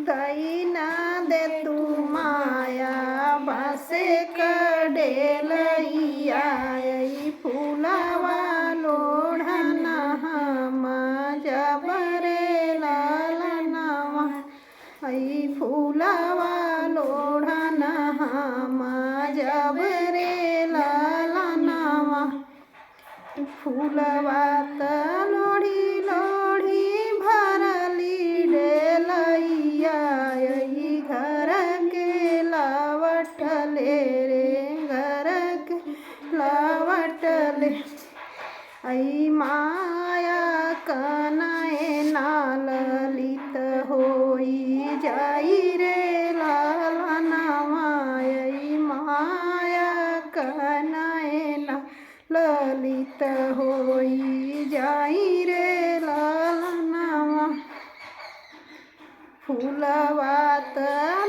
दई ना दे तू माया बासे कडेलैया फूलवा लोढ़ना हम जबरे लालनवा फूलवा लोढ़ना हम जबरे लालनवा फूलवा त लोढ़ी लोढ़ी भरली डेलैया घर के लावटले रे घर के लावटले माया कनाए नालित होई जाई रे लालनवा माया कनाए ना ललित होई जाई रे लालनवा फूलवा त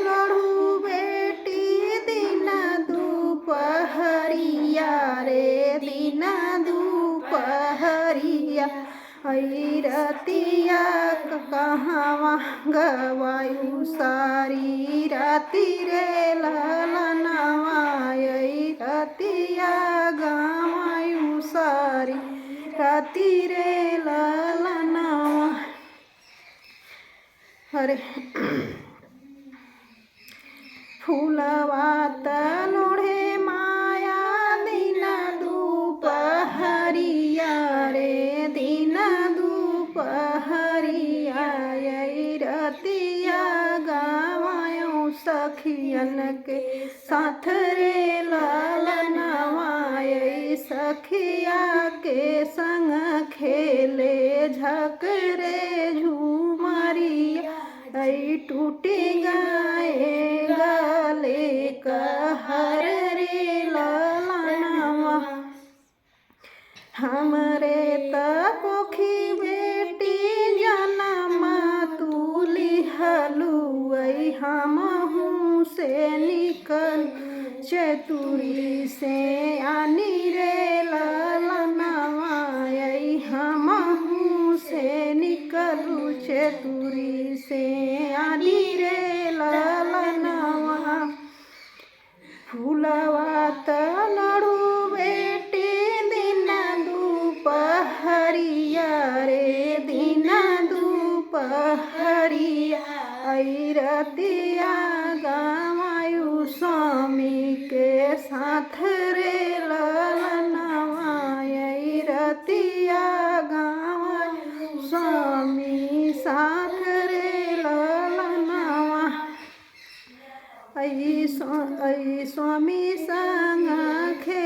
लड़ू बेटी दिन दुपहरिया रे दिन दुपहरिया रतिया कहवा गवायु सारी राति रे लालनवा रतिया गवायु सारी राति रे लालनवा अरे फूलवा त लोढ़े माया दिन दुपहरिया रे दिन दुपहरिया रतिया गावायों सखियन के साथ रे लालनवा सखिया के संग खेले झकरे झूमरिया टूटी गाए गले कहर रे लालनवा हमरे त पोखी बेटी जन्म तुली हलुई हमहू से निकल चतुरी से आनी रे लालनवा हमहू से निकलू चतुरी से आनी रे लालनवा फूलवा त लड़ू बेटी दिन दुपहरिया रे दिन दुपहरिया रतिया गवायु स्वामी के साथ रे लालनवा रतिया गवायु स्वामी साथ रे लालनवा स्वामी संग खे